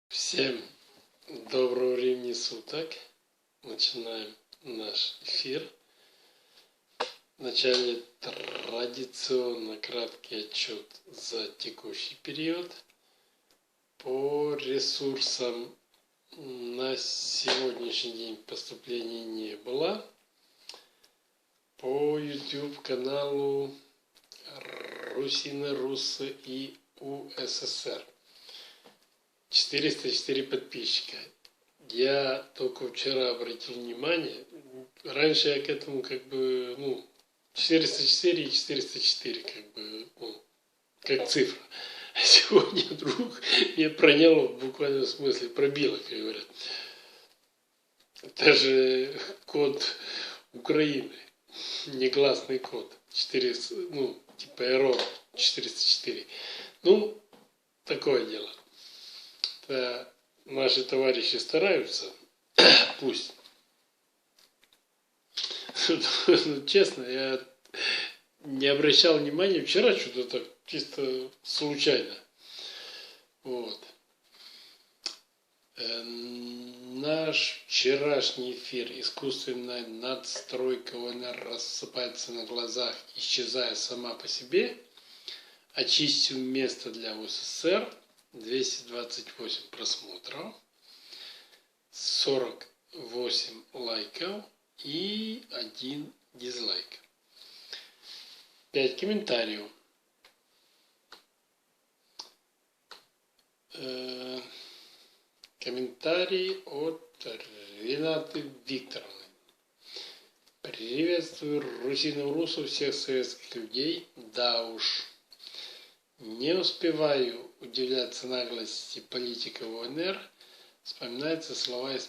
Всем доброго времени суток. Начинаем наш эфир. Вначале традиционно краткий отчет за текущий период. По ресурсам на сегодняшний день поступлений не было. По YouTube каналу Русины, Русы и УССР 404 подписчика. Я только вчера обратил внимание, раньше я к этому 404 и 404 как цифра. А сегодня вдруг меня проняло в буквальном смысле, пробило, как говорят. Это же код Украины, негласный код. 400, типа error 404. Такое дело. Это наши товарищи стараются, пусть. Честно, я не обращал внимания вчера, что-то так чисто случайно. Вот. Наш вчерашний эфир «Искусственная надстройка ВНР рассыпается на глазах, исчезая сама по себе», очистил место для УССР, 228 просмотров, 48 лайков и 1 дизлайк. 5 комментариев. Комментарий от Ренаты Викторовны. Приветствую русинов, русов, всех советских людей. Да уж, не успеваю удивляться наглости политиков ОНР. Вспоминаются слова из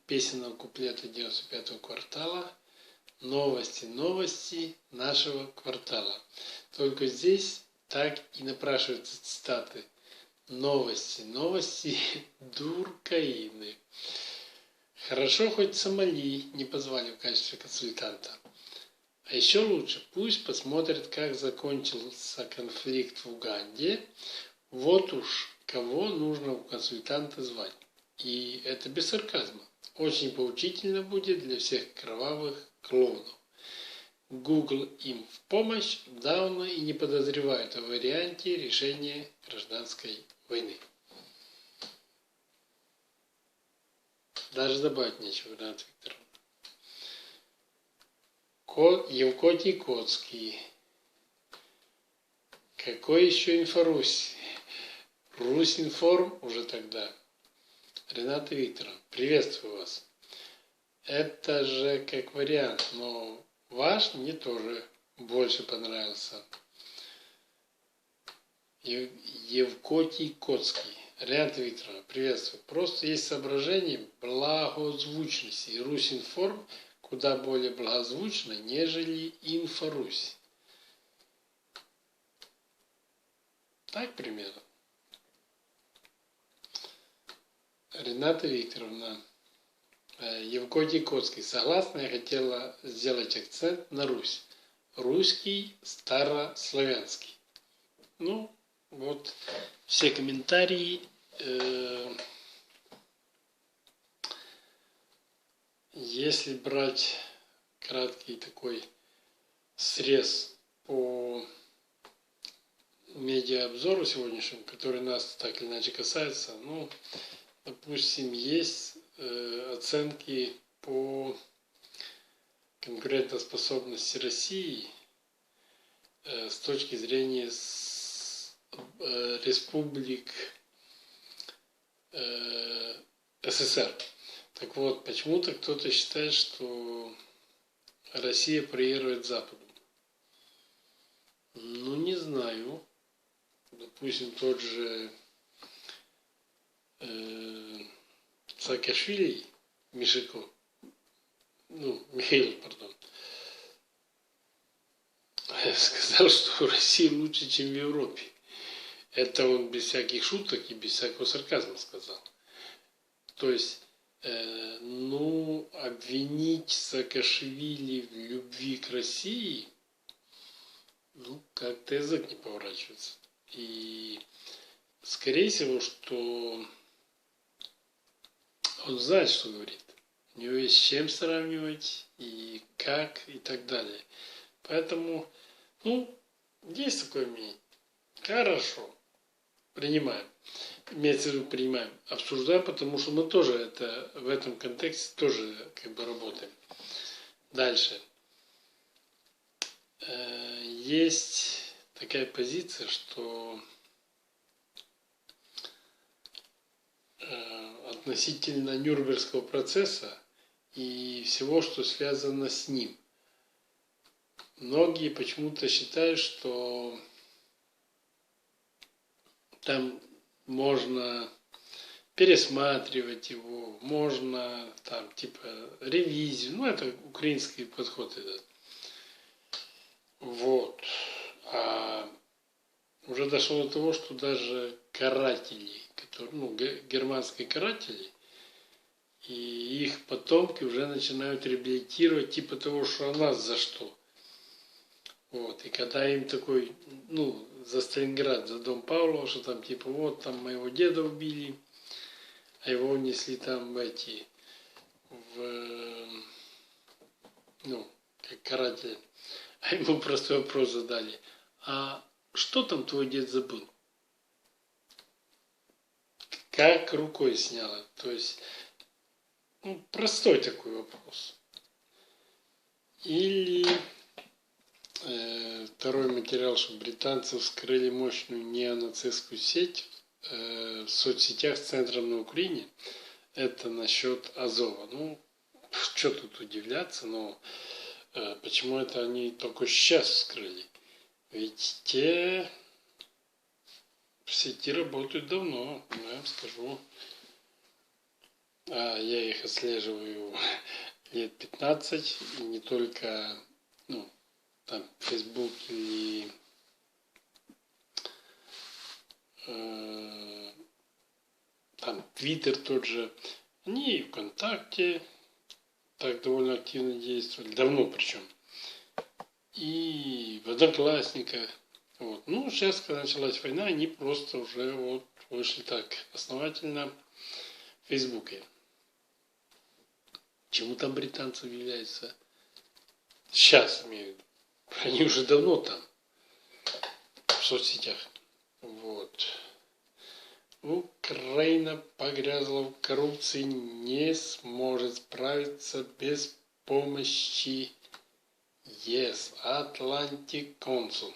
песенного куплета 95-го квартала. Новости, новости нашего квартала. Только здесь так и напрашиваются цитаты. Новости, новости Дуркаины. Хорошо, хоть Сомали не позвали в качестве консультанта. А еще лучше, пусть посмотрят, как закончился конфликт в Уганде. Вот уж кого нужно в консультанта звать. И это без сарказма. Очень поучительно будет для всех кровавых клоунов. Google им в помощь, давно и не подозревают о варианте решения гражданской войны. Даже добавить нечего, Рената Викторовна. Евкотий Коцкий. Какой еще инфорусь? Русинформ уже тогда. Рената Викторовна, приветствую вас. Это же как вариант, но ваш мне тоже больше понравился. Евкотий Коцкий. Рената Викторовна, приветствую. Просто есть соображение благозвучности. И Русинформ куда более благозвучно, нежели Инфорусь. Так примерно. Рената Викторовна, Евкотий Коцкий. Согласна, я хотела сделать акцент на Русь. Русский, старославянский. Вот все комментарии. Если брать краткий такой срез по медиаобзору сегодняшнему, который нас так или иначе касается, допустим, есть оценки по конкурентоспособности России с точки зрения республик СССР. Так вот, почему-то кто-то считает, что Россия проигрывает Западу. Не знаю. Допустим, тот же Саакашвили, Михаил, сказал, что Россия лучше, чем в Европе. Это он без всяких шуток и без всякого сарказма сказал. То есть, обвинить Саакашвили в любви к России, как-то язык не поворачивается. И скорее всего, что он знает, что говорит. У него есть с чем сравнивать, и как, и так далее. Поэтому, есть такое мнение. Хорошо. Принимаем. Имеется в виду принимаем. Обсуждаем, потому что мы тоже в этом контексте тоже работаем. Дальше. Есть такая позиция, что относительно Нюрнбергского процесса и всего, что связано с ним. Многие почему-то считают, что там можно пересматривать его, можно там ревизию. Это украинский подход этот. Вот. А уже дошло до того, что даже каратели, германские каратели, и их потомки уже начинают реабилитировать того, что нас за что. Вот. И когда им такой, за Сталинград, за дом Павлова, что там там моего деда убили, а его унесли там как каратели. А ему простой вопрос задали. А что там твой дед забыл? Как рукой сняло. То есть, простой такой вопрос. Или второй материал, что британцы вскрыли мощную неонацистскую сеть в соцсетях с центром на Украине. Это насчет Азова. Что тут удивляться, но почему это они только сейчас вскрыли? Ведь те в сети работают давно, я вам скажу. Я их отслеживаю лет 15, и не только там Facebook или там Twitter тот же. Они и ВКонтакте так довольно активно действовали, давно причем. И в Одноклассниках. Вот. Сейчас, когда началась война, они просто уже вышли так основательно в Фейсбуке. Чему там британцы являются? Сейчас, имею в виду. Они уже давно там, в соцсетях. Вот. Украина погрязла в коррупции, не сможет справиться без помощи ЕС. Atlantic Council.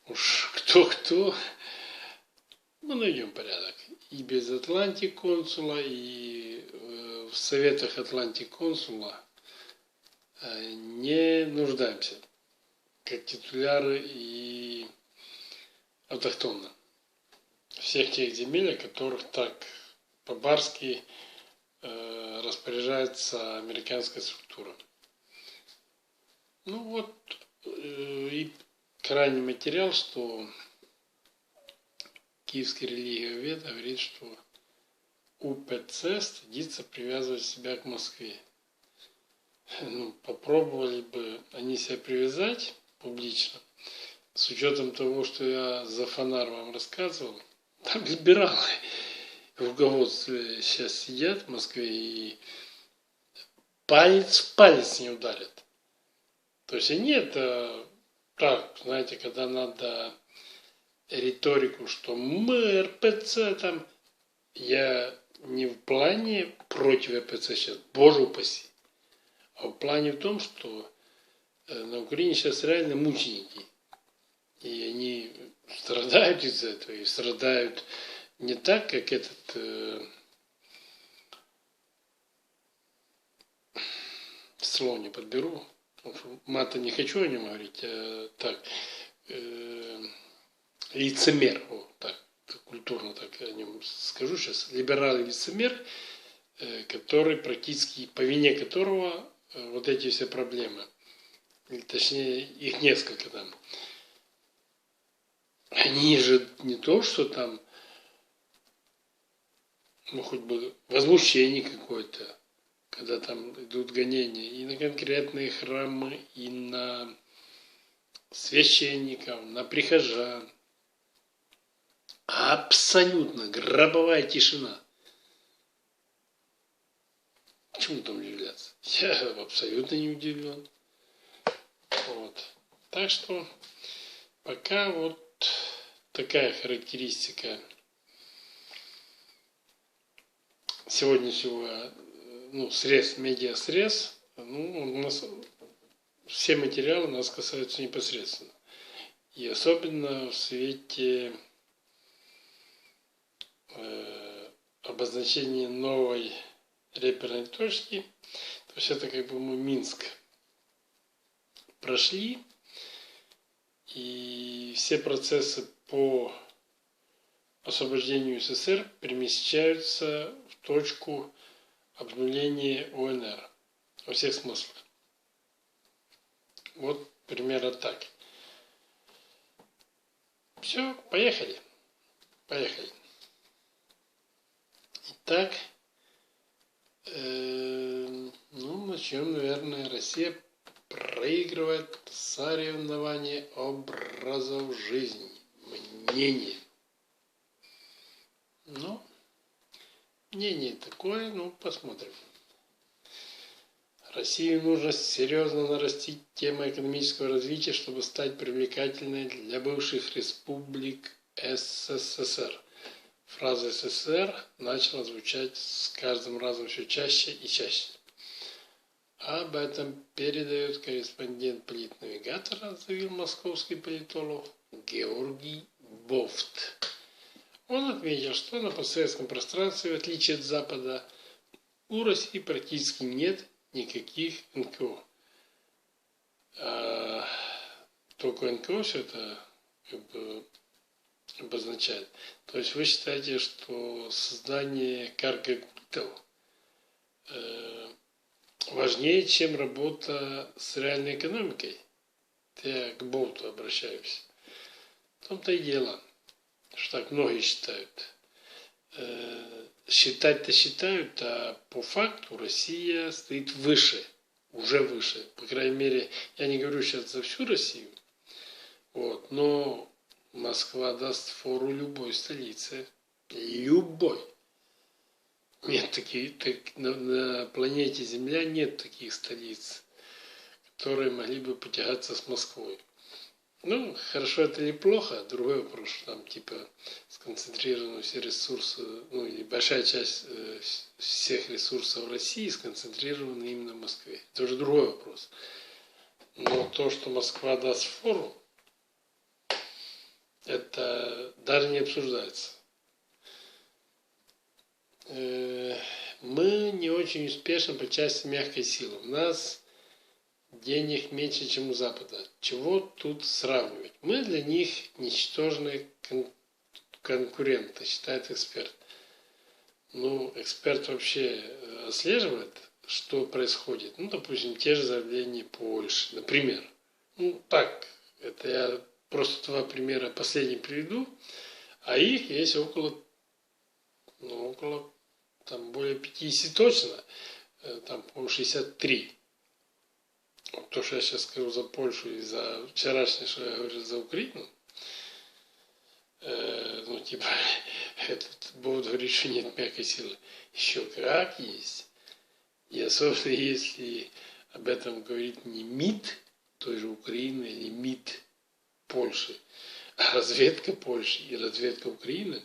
Уж кто-кто, мы найдем порядок. И без Atlantic Council, и в советах Atlantic Council не нуждаемся, как титуляры и автохтонно. Всех тех земель, о которых так по-барски распоряжается американская структура. И крайний материал, что киевский религиовед говорит, что УПЦ стыдится привязывать себя к Москве. Попробовали бы они себя привязать публично, с учетом того, что я за Фонар вам рассказывал. Там либералы в руководстве сейчас сидят в Москве и палец в палец не ударят. То есть они это так, знаете, когда надо риторику, что мы РПЦ там, я не в плане против РПЦ сейчас, боже упаси, а в плане в том, что на Украине сейчас реально мученики. И они страдают из-за этого, и страдают не так, как этот слово не подберу, мата не хочу о нем говорить, а так, лицемер, так культурно так о нем скажу сейчас, либеральный лицемер, который практически, по вине которого вот эти все проблемы, или точнее их несколько там, они же не то, что там, хоть бы возмущение какое-то, когда там идут гонения и на конкретные храмы, и на священников, на прихожан. Абсолютно гробовая тишина. Чему там удивляться? Я абсолютно не удивлен. Вот. Так что пока вот такая характеристика сегодняшнего средств, медиасредств. У нас все материалы нас касаются непосредственно. И особенно в свете обозначения новой реперной точки. То есть это как бы мы Минск прошли, и все процессы по освобождению СССР перемещаются в точку обнуления УНР во всех смыслах. Вот примерно так. Все, поехали. Поехали. Итак, начнем, наверное. Россия проигрывает соревнование образов жизни. Мнение. Мнение такое, посмотрим. России нужно серьезно нарастить тему экономического развития, чтобы стать привлекательной для бывших республик СССР. Фраза СССР начала звучать с каждым разом все чаще и чаще. Об этом передает корреспондент политнавигатора, заявил московский политолог Георгий Бофт. Он отметил, что на постсоветском пространстве, в отличие от Запада, у России практически нет никаких НКО. Только НКО все это обозначает. То есть вы считаете, что создание карго-культов важнее, чем работа с реальной экономикой? Я к Болту обращаюсь. В том-то и дело, что так многие считают. Считать-то считают, а по факту Россия стоит выше, уже выше. По крайней мере, я не говорю сейчас за всю Россию, но Москва даст фору любой столице. Любой. Нет таких, на планете Земля нет таких столиц, которые могли бы потягаться с Москвой. Хорошо это или плохо, другой вопрос, что там сконцентрированы все ресурсы, или большая часть всех ресурсов России сконцентрированы именно в Москве. Это уже другой вопрос. Но то, что Москва даст фору, это даже не обсуждается. Мы не очень успешны по части мягкой силы. У нас денег меньше, чем у Запада. Чего тут сравнивать? Мы для них ничтожные конкуренты, считает эксперт. Эксперт вообще отслеживает, что происходит. Допустим, те же заявления Польши, например. Это я просто два примера последних приведу, а их есть около более 50 точно, там, по-моему, 63. То, что я сейчас скажу за Польшу и за вчерашнее, что я говорю за Украину, будут говорить, что нет мягкой силы. Еще как есть. И особенно если об этом говорит не МИД той же Украины или МИД Польши, а разведка Польши и разведка Украины,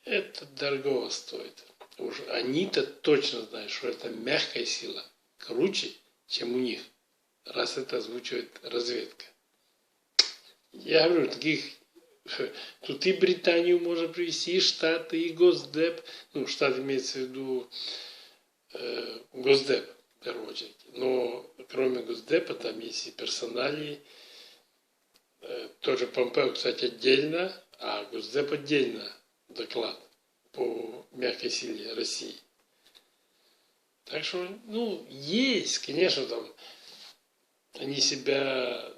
это дорого стоит. Уж они-то точно знают, что это мягкая сила круче, чем у них, раз это озвучивает разведка. Я говорю, тут и Британию можно привести, и Штаты, и Госдеп. Штат имеется в виду Госдеп, в первую очередь. Но кроме Госдепа там есть и персоналии. Тоже Помпео, кстати, отдельно, а Госдеп отдельно доклад по мягкой силе России. Так что, есть, конечно, там они себя,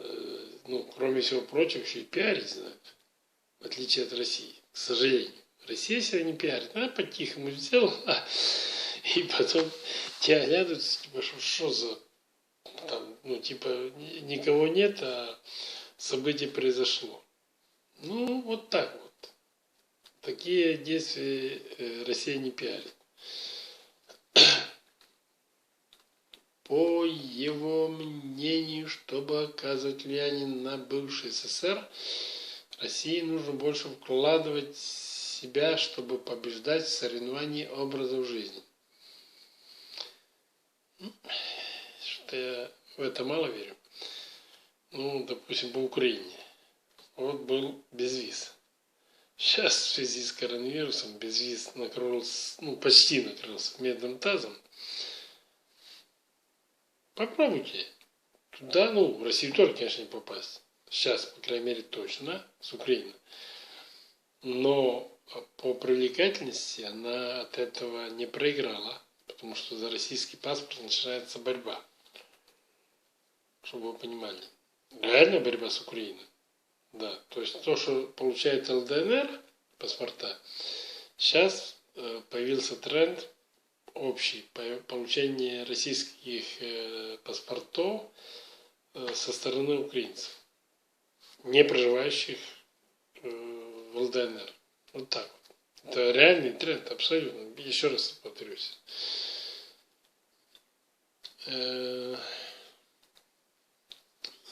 кроме всего прочего, еще и пиарить знают, в отличие от России, к сожалению. Россия себя не пиарит, она по-тихому сделала, и потом те оглядываются, что за, никого нет, а событие произошло. Вот так вот. Такие действия Россия не пиарит. по его мнению, чтобы оказывать влияние на бывший СССР, России нужно больше вкладывать в себя, чтобы побеждать в соревновании образов жизни. Что я в это мало верю. Ну, допустим, по Украине. Вот был безвиз. Сейчас в связи с коронавирусом безвиз накрылся, почти накрылся медным тазом. Попробуйте. Туда, в Россию тоже, конечно, не попасть. Сейчас, по крайней мере, точно, с Украины. Но по привлекательности она от этого не проиграла, потому что за российский паспорт начинается борьба. Чтобы вы понимали. Реальная борьба с Украиной. Да, то есть то, что получает ЛДНР паспорта, сейчас появился тренд общий получения российских паспортов со стороны украинцев, не проживающих в ЛДНР. Вот так вот. Это реальный тренд, абсолютно. Еще раз повторюсь.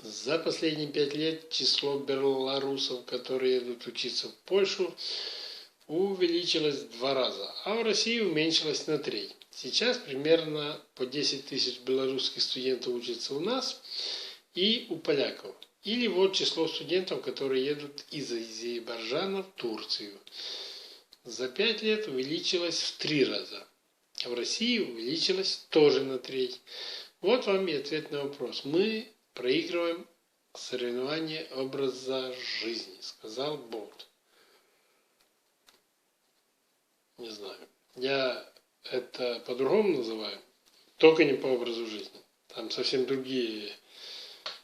За последние 5 лет число белорусов, которые едут учиться в Польшу, увеличилось в 2 раза, а в России уменьшилось на треть. Сейчас примерно по 10 тысяч белорусских студентов учатся у нас и у поляков. Или вот число студентов, которые едут из Азербайджана в Турцию. За 5 лет увеличилось в 3 раза, а в России увеличилось тоже на треть. Вот вам и ответ на вопрос. Мы проигрываем соревнование образа жизни, сказал Болт. Не знаю. Я это по-другому называю. Только не по образу жизни. Там совсем другие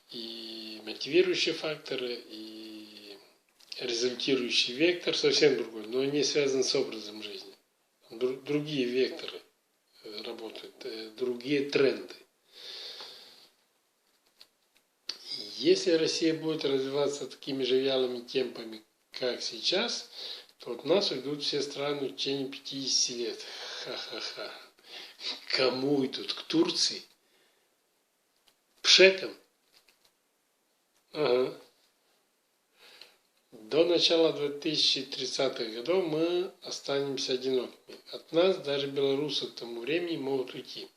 и мотивирующие факторы, и результирующий вектор совсем другой, но не связан с образом жизни. Другие векторы работают, другие тренды. Если Россия будет развиваться такими же вялыми темпами, как сейчас, то от нас уйдут все страны в течение 50 лет. Ха-ха-ха. Кому идут? К Турции? Пшекам? Ага. До начала 2030-х годов мы останемся одинокими. От нас даже белорусы к тому времени могут уйти,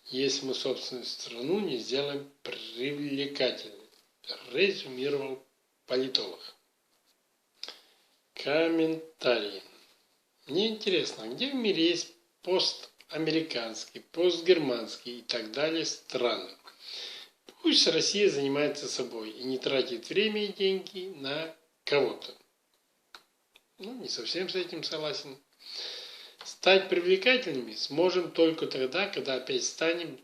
если мы собственную страну не сделаем привлекательной, резюмировал политолог. Комментарии. Мне интересно, где в мире есть постамериканские, постгерманские и так далее страны? Пусть Россия занимается собой и не тратит время и деньги на кого-то. Не совсем с этим согласен. Стать привлекательными сможем только тогда, когда опять станем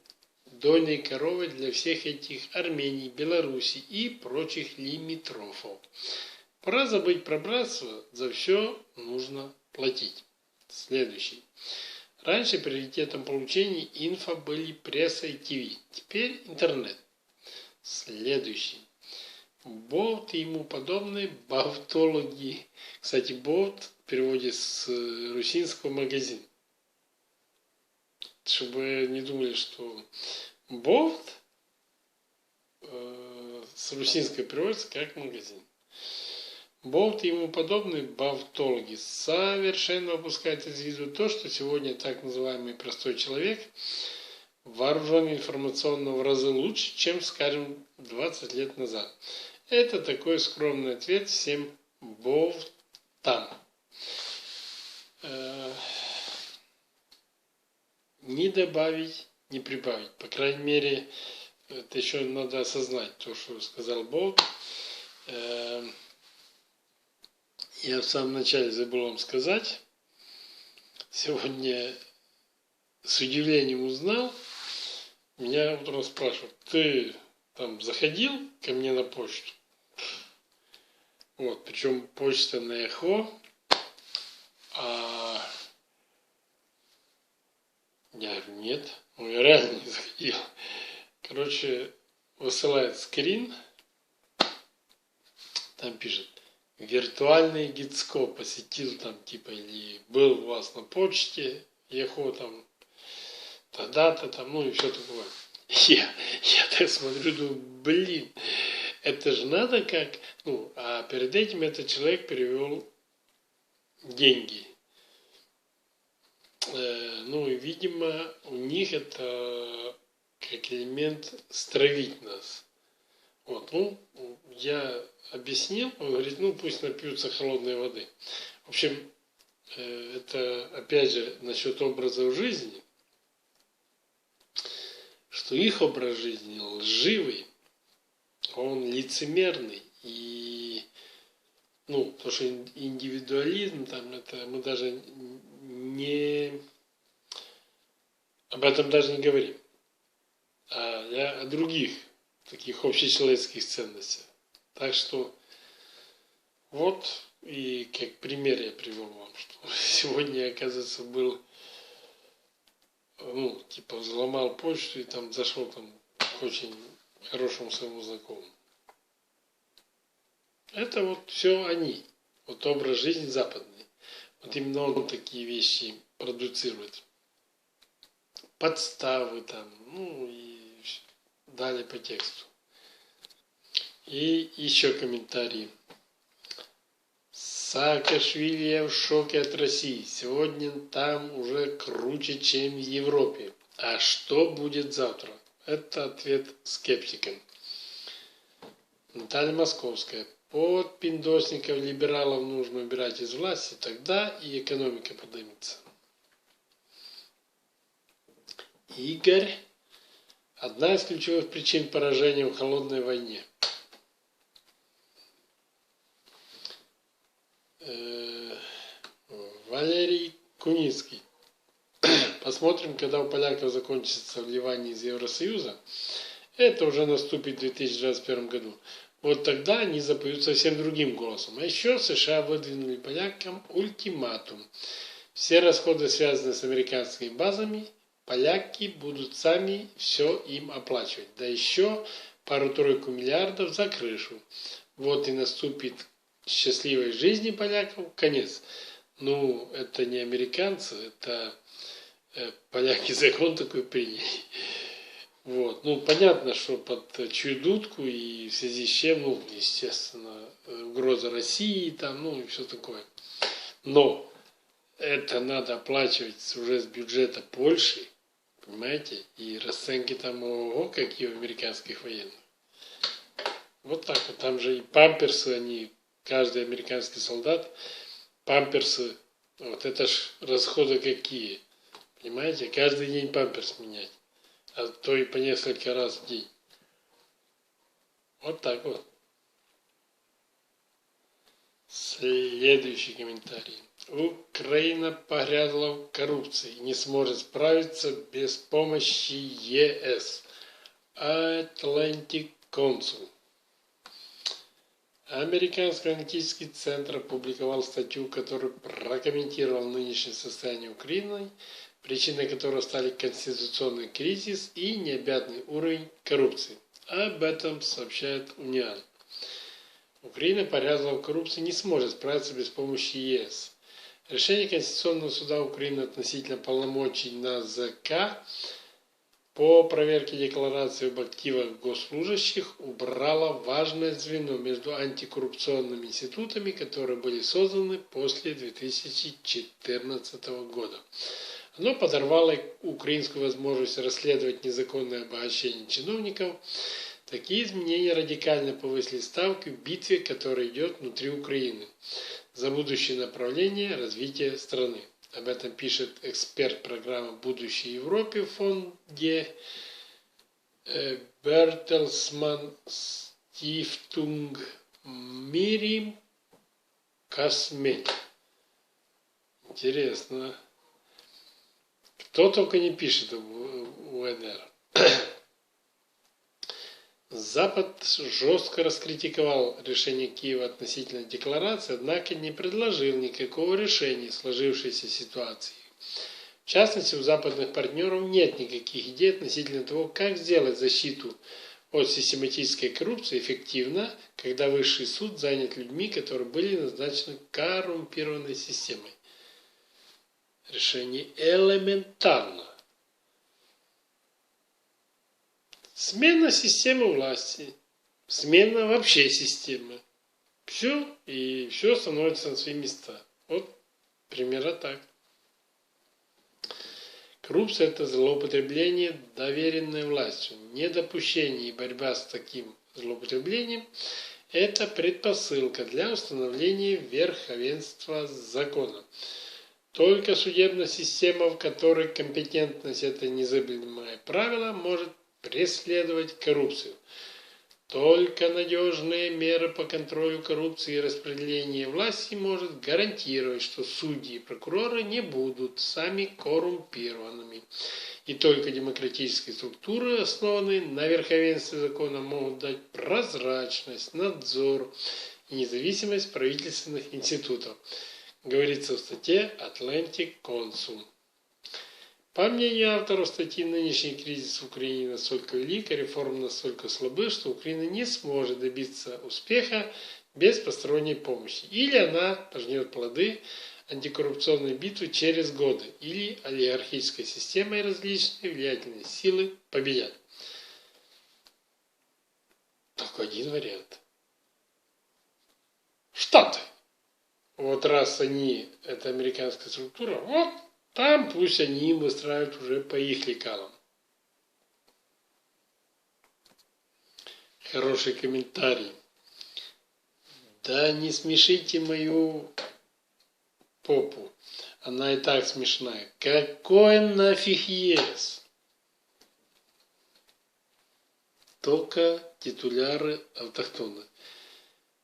дойной коровой для всех этих Армений, Белоруссии и прочих лимитрофов. Пора забыть про братство, за все нужно платить. Следующий. Раньше приоритетом получения инфо были пресса и ТВ, теперь интернет. Следующий. Болт и ему подобные бавтологи. Кстати, болт в переводе с русинского магазин. Чтобы не думали, что болт с русинского переводится как магазин. Болт и ему подобные бавтологи совершенно упускают из виду то, что сегодня так называемый простой человек вооружен информационно в разы лучше, чем, скажем, 20 лет назад. Это такой скромный ответ всем болтам. Не добавить, не прибавить. По крайней мере, это еще надо осознать, то, что сказал Болт. Я в самом начале забыл вам сказать. Сегодня с удивлением узнал. Меня утром спрашивают, ты там заходил ко мне на почту? Вот, причем почта на Эхо. Я говорю, нет. Я реально не заходил. Короче, высылает скрин. Там пишет, виртуальный Гицко посетил там, или был у вас на почте, Эхо там, тогда-то там, и все такое. Я так смотрю, думаю, блин, это же надо как... Ну, а перед этим этот человек перевел деньги. Ну, и, видимо, у них это как элемент стравить нас. Вот, ну, я объяснил, он говорит, ну, пусть напьются холодной воды. В общем, это, опять же, насчет образа жизни, что их образ жизни лживый, он лицемерный. И, ну, то, что индивидуализм, там, это мы даже не... Об этом даже не говорим. А я о других таких общечеловеческих ценностях. Так что вот, и как пример я привел вам, что сегодня, оказывается, был, ну, типа взломал почту и там зашел там к очень хорошему своему знакомому. Это вот все они. Вот образ жизни западный. Вот именно он такие вещи продуцирует. Подставы там, ну и далее по тексту. И еще комментарии. Саакашвили в шоке от России. Сегодня там уже круче, чем в Европе. А что будет завтра? Это ответ скептикам. Наталья Московская. Под пиндосников либералов нужно убирать из власти, тогда и экономика поднимется. Игорь. Одна из ключевых причин поражения в холодной войне. Валерий Куницкий. Посмотрим, когда у поляков закончится вливание из Евросоюза. Это уже наступит в 2021 году. Вот тогда они запоют совсем другим голосом. А еще США выдвинули полякам ультиматум. Все расходы, связанные с американскими базами, поляки будут сами все им оплачивать. Да еще пару-тройку миллиардов за крышу. Вот и наступит счастливой жизни поляков конец. Ну, это не американцы, это поляки закон такой приняли. Вот. Ну, понятно, что под чью дудку и в связи с чем, ну, естественно, угроза России там, ну, и все такое. Но это надо оплачивать уже с бюджета Польши, понимаете, и расценки там, ого, какие у американских военных. Вот так вот, там же и памперсы, они, каждый американский солдат, памперсы, вот это ж расходы какие, понимаете, каждый день памперс менять. А то и по несколько раз в день. Вот так вот. Следующий комментарий. Украина погрязла в коррупции и не сможет справиться без помощи ЕС. Atlantic Council. Американский аналитический центр опубликовал статью, которая прокомментировала нынешнее состояние Украины, причиной которой стали конституционный кризис и необъятный уровень коррупции. Об этом сообщает УНИАН. Украина погрязла в коррупции, не сможет справиться без помощи ЕС. Решение Конституционного суда Украины относительно полномочий НАЗК по проверке декларации об активах госслужащих убрало важное звено между антикоррупционными институтами, которые были созданы после 2014 года. Оно подорвало украинскую возможность расследовать незаконное обогащение чиновников. Такие изменения радикально повысили ставки в битве, которая идет внутри Украины, за будущее направление развития страны. Об этом пишет эксперт программы «Будущее Европе» в фонде Бертельсман Стифтунг Мирим Космет. Интересно. Кто только не пишет об УНР. Запад жестко раскритиковал решение Киева относительно декларации, однако не предложил никакого решения сложившейся ситуации. В частности, у западных партнеров нет никаких идей относительно того, как сделать защиту от систематической коррупции эффективно, когда высший суд занят людьми, которые были назначены коррумпированной системой. Решение элементарно. Смена системы власти, смена вообще системы. Все, и все становится на свои места. Вот примерно так. Коррупция – это злоупотребление доверенной властью. Недопущение и борьба с таким злоупотреблением – это предпосылка для установления верховенства закона. Только судебная система, в которой компетентность – это незыблемое правило, может преследовать коррупцию. Только надежные меры по контролю коррупции и распределению власти может гарантировать, что судьи и прокуроры не будут сами коррумпированными. И только демократические структуры, основанные на верховенстве закона, могут дать прозрачность, надзор и независимость правительственных институтов, говорится в статье Atlantic Council. По мнению авторов статьи, нынешний кризис в Украине настолько велик, а реформы настолько слабы, что Украина не сможет добиться успеха без посторонней помощи. Или она пожнет плоды антикоррупционной битвы через годы, или олигархическая система и различные влиятельные силы победят. Только один вариант. Штаты. Вот раз они, это американская структура, вот там пусть они выстраивают уже по их лекалам. Хороший комментарий. Да не смешите мою попу. Она и так смешная. Какой нафиг ЕС? Только титуляры автохтоны.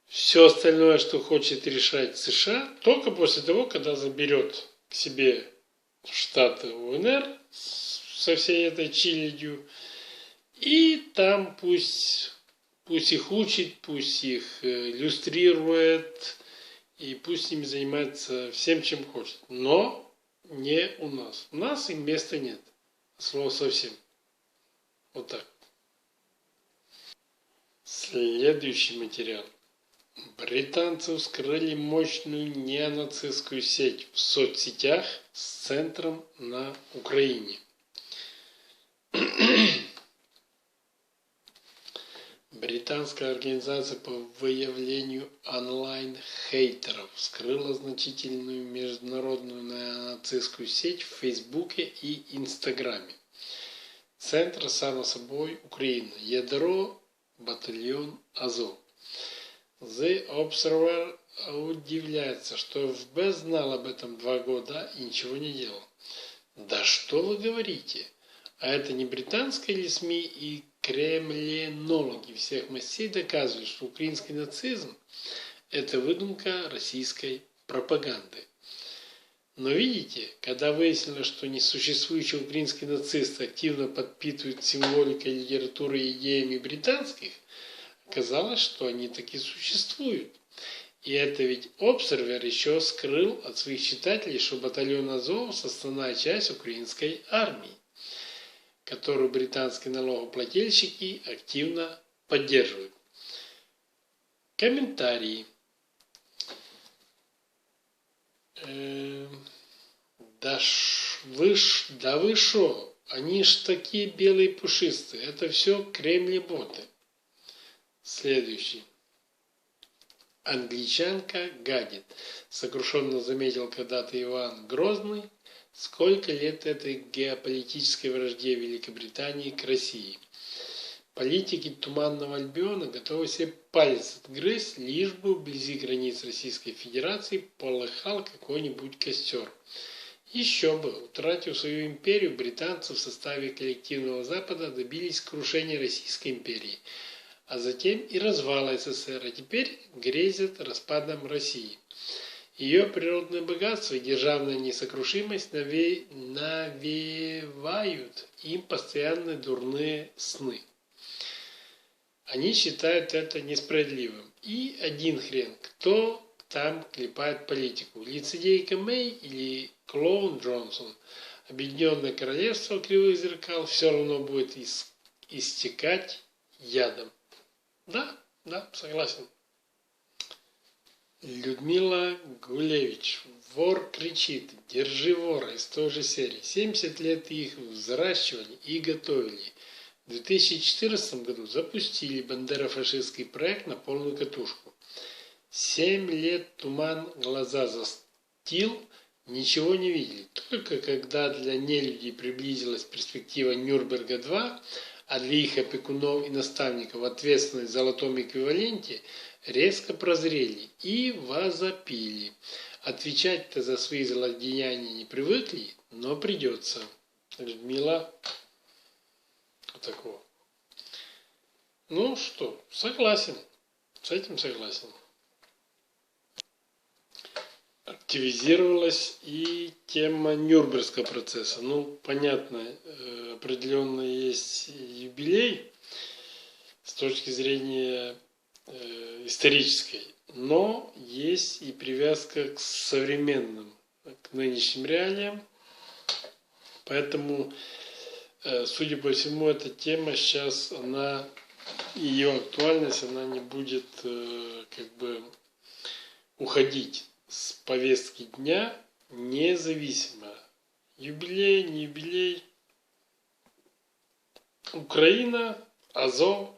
Все остальное, что хочет решать США, только после того, когда заберет к себе штаты УНР со всей этой челядью, и там пусть их учит, пусть их люстрирует, и пусть с ними занимается всем, чем хочет. Но не у нас. У нас им места нет. Слово совсем. Вот так. Следующий материал. Британцы вскрыли мощную неонацистскую сеть в соцсетях с центром на Украине. Британская организация по выявлению онлайн-хейтеров вскрыла значительную международную неонацистскую сеть в Фейсбуке и Инстаграме. Центр, само собой, Украина. Ядро, батальон Азов. The Observer удивляется, что ФБ знал об этом 2 года и ничего не делал. Да что вы говорите? А это не британские ли СМИ и кремленологи всех мастей доказывают, что украинский нацизм – это выдумка российской пропаганды. Но видите, когда выяснилось, что несуществующие украинские нацисты активно подпитывают символикой, литературой и идеями британских, оказалось, что они таки существуют. И это ведь Observer еще скрыл от своих читателей, что батальон Азов – составная часть украинской армии, которую британские налогоплательщики активно поддерживают. Комментарии. Да вы шо? Они ж такие белые пушистые. Это все кремли-боты. Следующий. Англичанка гадит. Сокрушенно заметил когда-то Иван Грозный. Сколько лет этой геополитической вражде Великобритании к России. Политики Туманного Альбиона готовы себе палец отгрызть, лишь бы вблизи границ Российской Федерации полыхал какой-нибудь костер. Еще бы, утратив свою империю, британцы в составе коллективного Запада добились крушения Российской империи, а затем и развала СССР, а теперь грезят распадом России. Ее природное богатство и державная несокрушимость навевают им постоянные дурные сны. Они считают это несправедливым. И один хрен, кто там клепает политику. Лицедейка Мэй или клоун Джонсон. Объединенное королевство кривых зеркал все равно будет истекать ядом. Да, согласен. Людмила Гулевич. Вор кричит. Держи вора из той же серии. 70 лет их взращивали и готовили. В 2014 году запустили бандерофашистский проект на полную катушку. 7 лет туман глаза застил, ничего не видели. Только когда для нелюдей приблизилась перспектива Нюрнберга-2, а для их опекунов и наставников ответственность в золотом эквиваленте, резко прозрели и возопили. Отвечать-то за свои злодеяния не привыкли, но придется. Людмила вот такого. Ну что, согласен. С этим согласен. Активизировалась и тема Нюрнбергского процесса. Ну, понятно, определенно есть юбилей с точки зрения исторической, но есть и привязка к современным, к нынешним реалиям. Поэтому, судя по всему, эта тема сейчас, ее актуальность, она не будет уходить с повестки дня, независимо. Юбилей, не юбилей. Украина, Азов,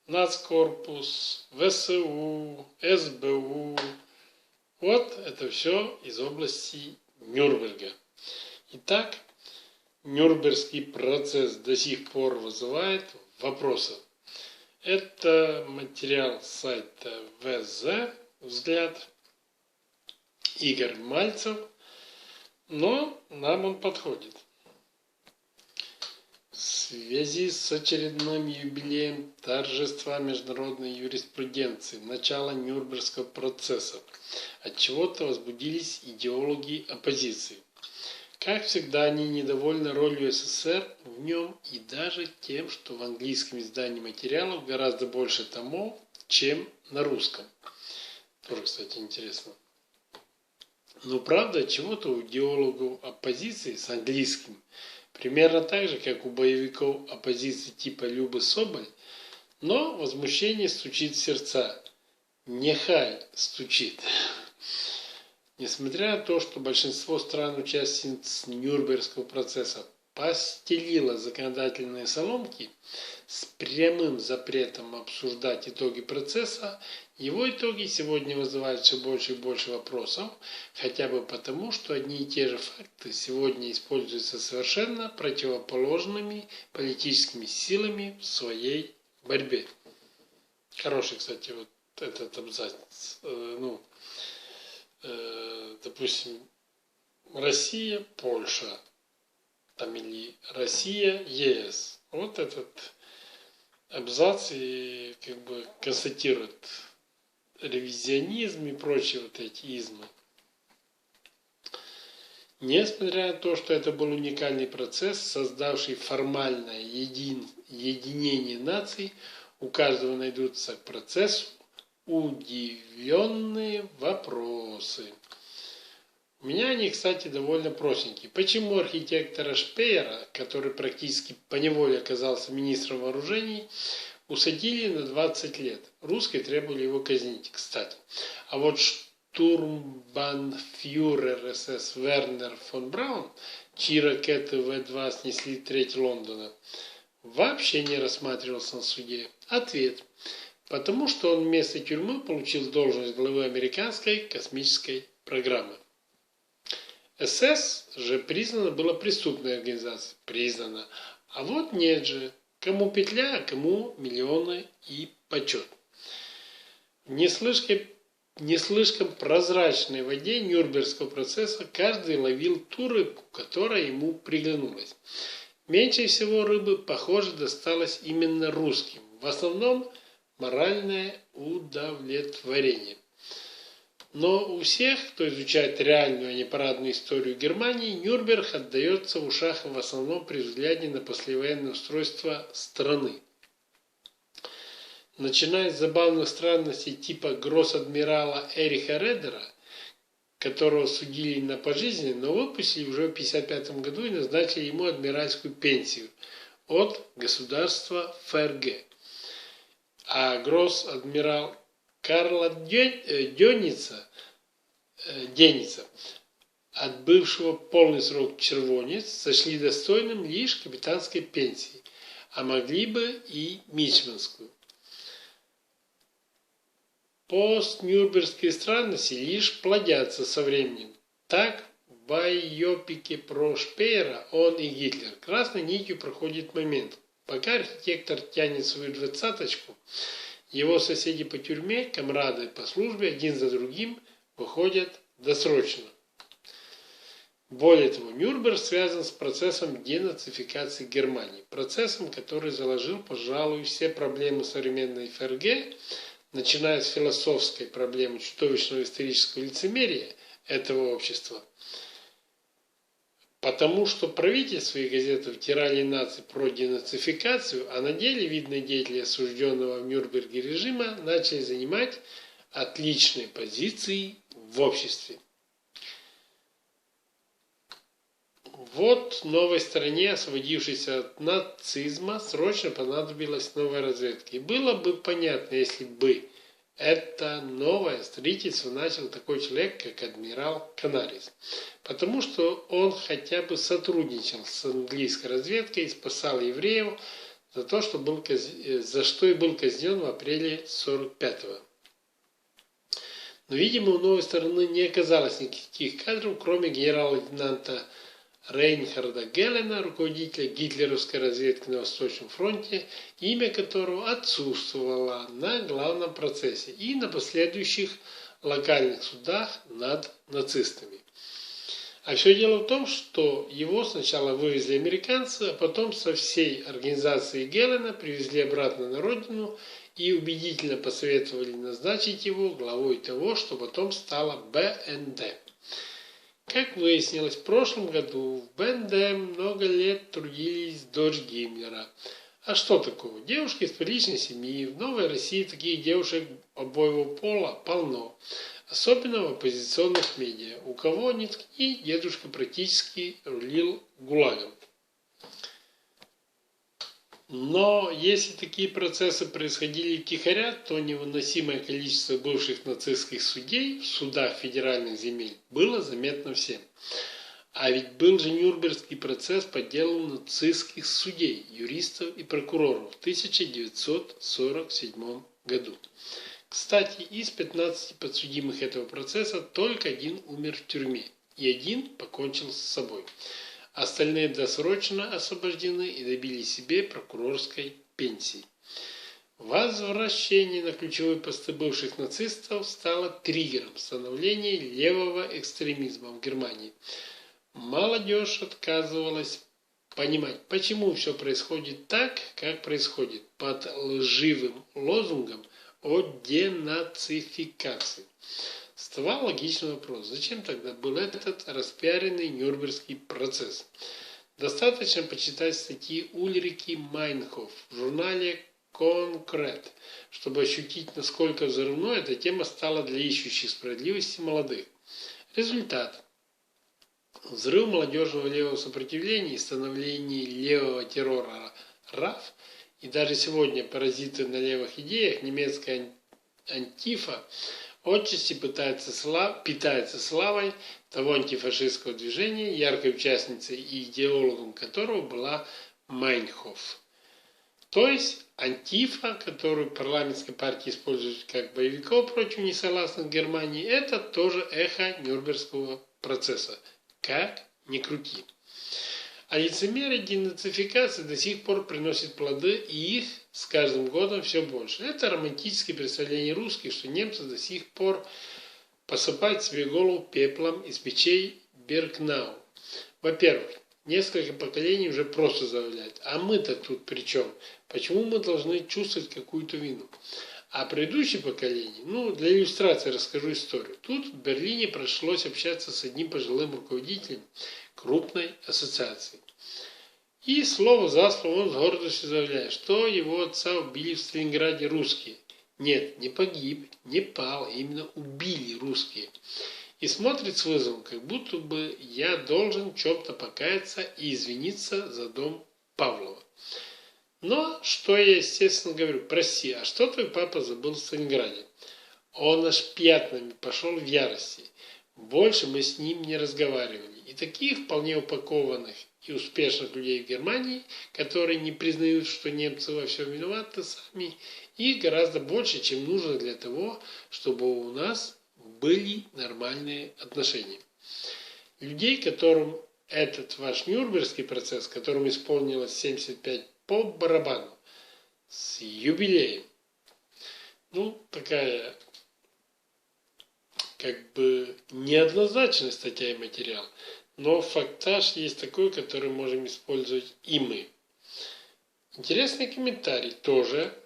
Нацкорпус, ВСУ, СБУ. Вот это все из области Нюрнберга. Итак, Нюрнбергский процесс до сих пор вызывает вопросы. Это материал сайта ВЗ «Взгляд». Игорь Мальцев, но нам он подходит. В связи с очередным юбилеем торжества международной юриспруденции, начала Нюрнбергского процесса, от чего-то возбудились идеологи оппозиции. Как всегда, они недовольны ролью СССР в нем и даже тем, что в английском издании материалов гораздо больше томов, чем на русском. Тоже, кстати, интересно. Но правда, чего-то у идеологов оппозиции с английским, примерно так же, как у боевиков оппозиции типа Любы Соболь, но возмущение стучит в сердца. Нехай стучит. Несмотря на то, что большинство стран-участниц Нюрнбергского процесса постелило законодательные соломки с прямым запретом обсуждать итоги процесса, его итоги сегодня вызывают все больше и больше вопросов, хотя бы потому, что одни и те же факты сегодня используются совершенно противоположными политическими силами в своей борьбе. Хороший, кстати, вот этот абзац. Допустим, Россия, Польша, там или Россия, ЕС. Вот этот абзац и констатирует ревизионизм и прочие вот эти измы. Несмотря на то, что это был уникальный процесс, создавший формальное единение наций, у каждого найдутся к процессу удивленные вопросы. У меня они, кстати, довольно простенькие. Почему архитектора Шпеера, который практически поневоле оказался министром вооружений, усадили на 20 лет? Русские требовали его казнить, кстати. А вот штурмбанфюрер СС Вернер фон Браун, чьи ракеты В-2 снесли треть Лондона, вообще не рассматривался на суде. Ответ. Потому что он вместо тюрьмы получил должность главы американской космической программы. СС же признана была преступной организацией. Признана. А вот нет же. Кому петля, а кому миллионы и почет. В не слишком прозрачной воде Нюрнбергского процесса каждый ловил ту рыбку, которая ему приглянулась. Меньше всего рыбы, похоже, досталось именно русским. В основном моральное удовлетворение. Но у всех, кто изучает реальную, а не парадную историю Германии, Нюрнберг отдается в ушах в основном при взгляде на послевоенное устройство страны. Начиная с забавных странностей типа гросс-адмирала Эриха Редера, которого судили на пожизненно, но выпустили уже в 1955 году и назначили ему адмиральскую пенсию от государства ФРГ. А гросс-адмирал Карла Деница, отбывшего полный срок червонец, сочли достойным лишь капитанской пенсии. а могли бы и мичманскую. Постнюрнбергские странности лишь плодятся со временем. Так, в байопике про Шпеера «Он и Гитлер» красной нитью проходит момент. Пока архитектор тянет свою двадцаточку, его соседи по тюрьме, комрады по службе один за другим выходят досрочно. Более того, Нюрнберг связан с процессом денацификации Германии, процессом, который заложил, пожалуй, все проблемы современной ФРГ, начиная с философской проблемы чудовищного исторического лицемерия этого общества, потому что правительство и газеты втирали нации про денацификацию, а на деле видные деятели осужденного в Нюрнберге режима начали занимать отличные позиции в обществе. Вот новой стране, освободившейся от нацизма, срочно понадобилась новая разведка. И было бы понятно, если бы это новое строительство начал такой человек, как адмирал Канарис. Потому что он хотя бы сотрудничал с английской разведкой и спасал евреев за что и был казнен в апреле 1945-го. Но, видимо, у новой стороны не оказалось никаких кадров, кроме генерал-лейтенанта Рейнхарда Геллена, руководителя гитлеровской разведки на Восточном фронте, имя которого отсутствовало на главном процессе и на последующих локальных судах над нацистами. А все дело в том, что его сначала вывезли американцы, а потом со всей организацией Геллена привезли обратно на родину и убедительно посоветовали назначить его главой того, что потом стало БНД. Как выяснилось, в прошлом году в БНД много лет трудились дочь Гиммлера. А что такого? Девушки из приличной семьи. В Новой России таких девушек обоего пола полно. Особенно в оппозиционных медиа. У кого ни ткни, дедушка практически рулил ГУЛАГом. Но если такие процессы происходили втихаря, то невыносимое количество бывших нацистских судей в судах федеральных земель было заметно всем. А ведь был же Нюрнбергский процесс по делу нацистских судей, юристов и прокуроров в 1947 году. Кстати, из 15 подсудимых этого процесса только один умер в тюрьме, и один покончил с собой. Остальные досрочно освобождены и добились себе прокурорской пенсии. Возвращение на ключевые посты бывших нацистов стало триггером становления левого экстремизма в Германии. Молодежь отказывалась понимать, почему все происходит так, как происходит, под лживым лозунгом о денацификации. Вставал логичный вопрос, зачем тогда был этот распиаренный Нюрнбергский процесс? Достаточно почитать статьи Ульрики Майнхоф в журнале «Конкрет», чтобы ощутить, насколько взрывной эта тема стала для ищущих справедливости молодых. Результат. Взрыв молодежного левого сопротивления и становление левого террора РАФ, и даже сегодня паразиты на левых идеях, немецкая антифа, отчасти питается славой того антифашистского движения, яркой участницей и идеологом которого была Майнхоф. То есть антифа, которую парламентская партия использует как боевиков против несогласных в Германии, это тоже эхо Нюрнбергского процесса. Как ни крути. А лицемерие денацификации до сих пор приносит плоды, и их с каждым годом все больше. Это романтическое представление русских, что немцы до сих пор посыпают себе голову пеплом из печей Биркнау. Во-первых, несколько поколений уже просто заявляют. А мы-то тут при чем? Почему мы должны чувствовать какую-то вину? А предыдущее поколение, для иллюстрации расскажу историю. Тут в Берлине пришлось общаться с одним пожилым руководителем крупной ассоциации. И слово за слово он с гордостью заявляет, что его отца убили в Сталинграде русские. Нет, не погиб, не пал, именно убили русские. И смотрит с вызовом, как будто бы я должен в чем-то покаяться и извиниться за дом Павлова. Но, что я, естественно, говорю, прости, а что твой папа забыл в Сталинграде? Он аж пятнами пошел в ярости. Больше мы с ним не разговаривали. И таких вполне упакованных и успешных людей в Германии, которые не признают, что немцы во всем виноваты сами, их гораздо больше, чем нужно для того, чтобы у нас были нормальные отношения. Людей, которым этот ваш Нюрнбергский процесс, которому исполнилось 75 по барабану, с юбилеем. Такая как бы неоднозначная статья и материал, но фактаж есть такой, который можем использовать и мы. Интересный комментарий тоже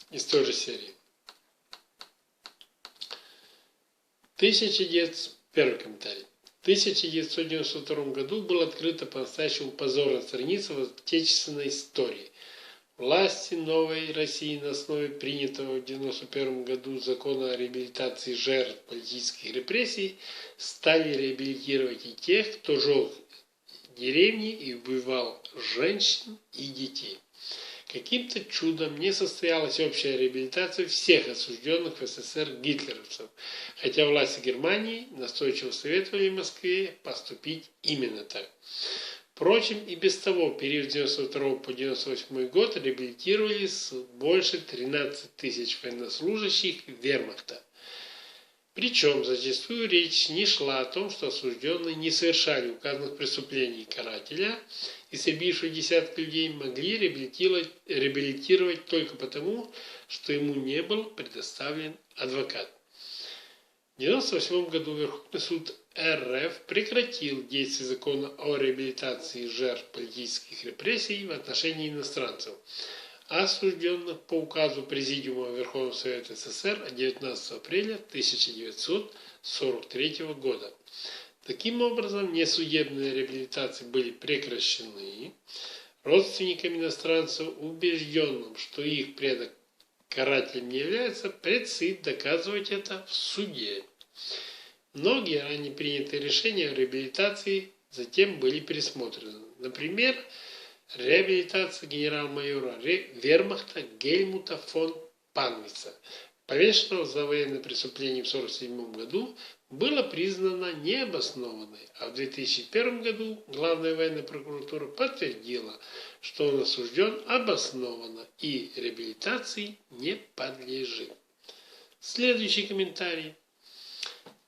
из той же серии. Первый комментарий. В 1992 году была открыта по-настоящему позорная страница в отечественной истории. Власти новой России на основе принятого в 1991 году закона о реабилитации жертв политических репрессий стали реабилитировать и тех, кто жег деревни и убивал женщин и детей. Каким-то чудом не состоялась общая реабилитация всех осужденных в СССР гитлеровцев, хотя власти Германии настойчиво советовали Москве поступить именно так. Впрочем, и без того период с 1992 по 1998 год реабилитировались больше 13 тысяч военнослужащих вермахта. Причем зачастую речь не шла о том, что осужденные не совершали указанных преступлений карателя, истребившие десятки людей, могли реабилитировать только потому, что ему не был предоставлен адвокат. В 1998 году Верховный суд РФ прекратил действие закона о реабилитации жертв политических репрессий в отношении иностранцев, осужденных по указу Президиума Верховного Совета СССР от 19 апреля 1943 года. Таким образом, несудебные реабилитации были прекращены. Родственникам иностранцев, убежденным, что их предок карателем не является, предстоит доказывать это в суде. Многие ранее принятые решения о реабилитации затем были пересмотрены. Например, реабилитация генерал-майора вермахта Гельмута фон Панвица, повешенного за военное преступление в 1947 году, была признана необоснованной, а в 2001 году Главная военная прокуратура подтвердила, что он осужден обоснованно и реабилитации не подлежит. Следующий комментарий.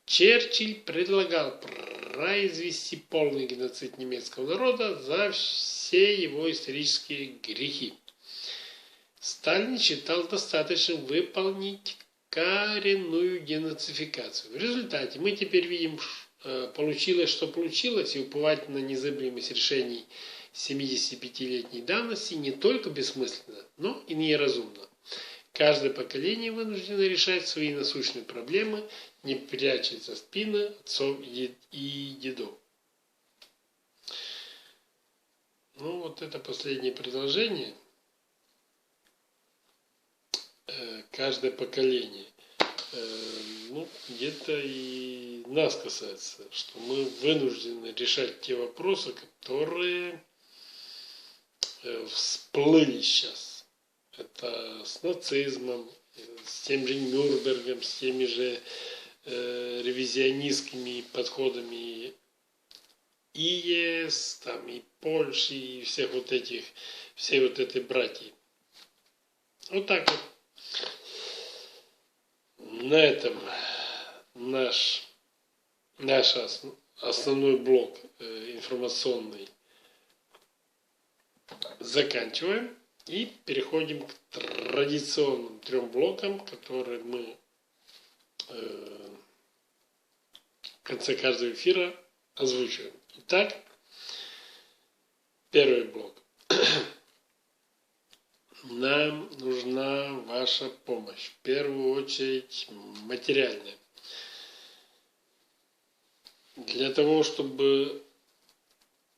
Черчилль предлагал произвести полный геноцид немецкого народа за все его исторические грехи. Сталин считал достаточным выполнить коренную денацификацию. В результате мы теперь видим, получилось, что получилось, и уповать на незыблемость решений 75-летней давности не только бессмысленно, но и неразумно. Каждое поколение вынуждено решать свои насущные проблемы, не прячась за спины отцов и дедов. Это последнее предложение. Каждое поколение. Где-то и нас касается, что мы вынуждены решать те вопросы, которые всплыли сейчас. Это с нацизмом, с тем же Нюрнбергом, с теми же ревизионистскими подходами и ЕС, и Польши, и всей этой братьи. Вот так вот. На этом наш основной блок информационный заканчиваем и переходим к традиционным 3 блокам, которые мы в конце каждого эфира озвучиваем. Итак, первый блок. Нам нужна ваша помощь, в первую очередь материальная. Для того, чтобы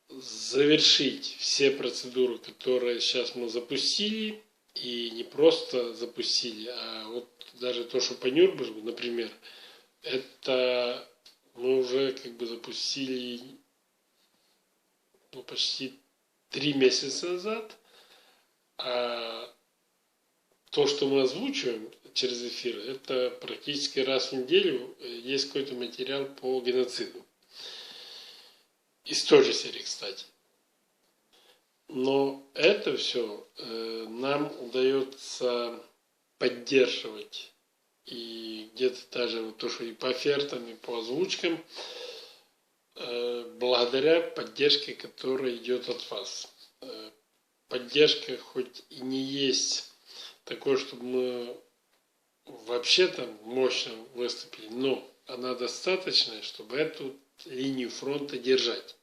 завершить все процедуры, которые сейчас мы запустили, и не просто запустили, а вот даже то, что по Нюрнбергу, например, это мы уже запустили почти 3 месяца назад, а то, что мы озвучиваем через эфир, это практически раз в неделю есть какой-то материал по геноциду. из той же серии, кстати. Но это все нам удается поддерживать. И где-то даже вот то, что и по офертам, и по озвучкам, благодаря поддержке, которая идет от вас. Поддержка хоть и не есть такое, чтобы мы вообще там мощно выступили, но она достаточная, чтобы эту линию фронта держать.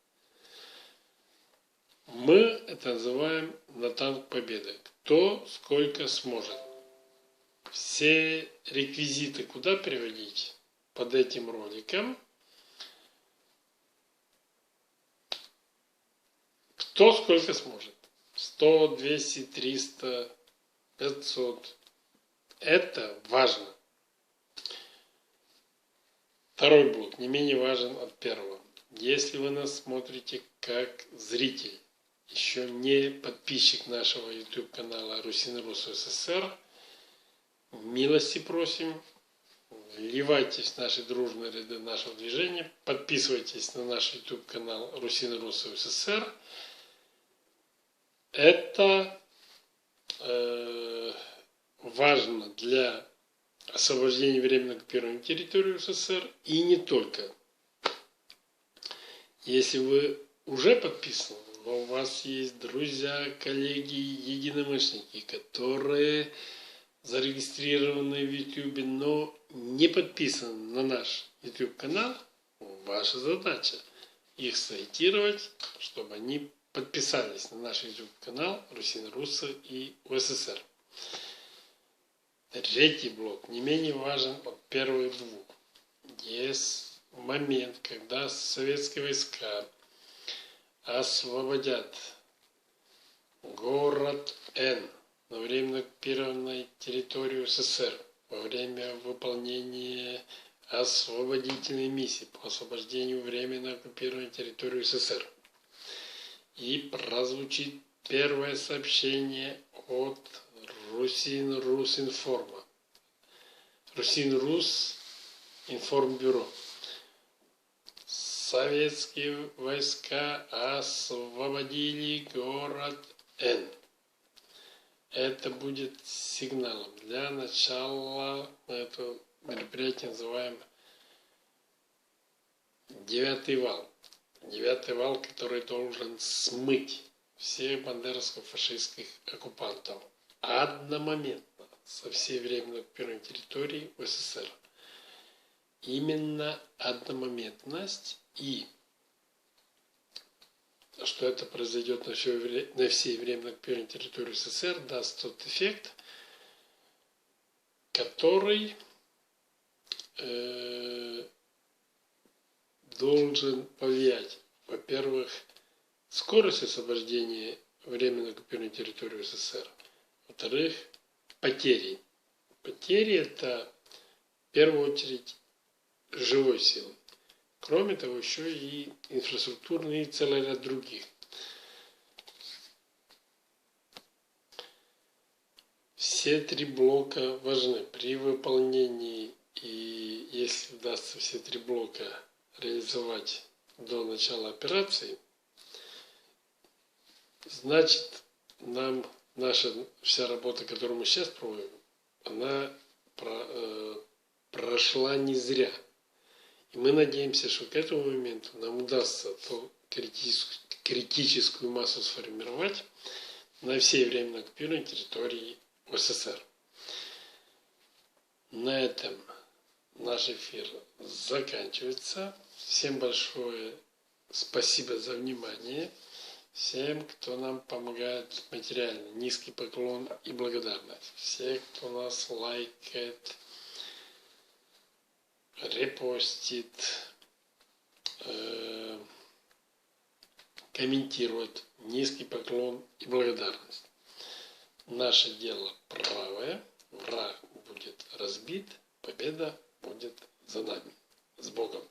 Мы это называем на танк победы. Кто сколько сможет. Все реквизиты куда переводить? Под этим роликом. Кто сколько сможет. 100, 200, 300, 500. Это важно. Второй блок не менее важен от первого. Если вы нас смотрите как зритель, еще не подписчик нашего YouTube канала Русин-Рус СССР, милости просим, вливайтесь в наши дружные ряды нашего движения, подписывайтесь на наш YouTube канал Русин-Рус СССР. Это важно для освобождения временно оккупированной территории СССР и не только. Если вы уже подписаны, но у вас есть друзья, коллеги, единомышленники, которые зарегистрированы в YouTube, но не подписаны на наш YouTube канал, ваша задача их сориентировать, чтобы они подписались на наш YouTube канал Русин-Русы и УССР. Третий блок не менее важен от первых двух. Есть момент, когда советские войска освободят город Н на временно оккупированной территории СССР во время выполнения освободительной миссии по освобождению временно оккупированной территории СССР. И прозвучит первое сообщение от Русин-Рус Информа. Русин-Рус Информбюро. Советские войска освободили город Н. Это будет сигналом для начала. Это мероприятие называем девятый вал. Девятый вал, который должен смыть всех бандеровско-фашистских оккупантов одномоментно со всей временно оккупированной территории СССР. Именно одномоментность и что это произойдет на всей временно оккупированной территории СССР, даст тот эффект, который должен повлиять, во-первых, скорость освобождения временно оккупированной территории СССР, во-вторых, потери. Потери – это в первую очередь живой силы. Кроме того, еще и инфраструктурные и целый ряд других. Все три блока важны при выполнении, и если удастся все три блока реализовать до начала операции, значит, нам наша вся работа, которую мы сейчас проводим, она прошла не зря. И мы надеемся, что к этому моменту нам удастся ту критическую массу сформировать на всей временно оккупированной территории СССР. На этом наш эфир заканчивается. Всем большое спасибо за внимание. Всем, кто нам помогает материально, низкий поклон и благодарность. Все, кто нас лайкает, репостит, комментирует, низкий поклон и благодарность. Наше дело правое, враг будет разбит, победа будет за нами. С Богом!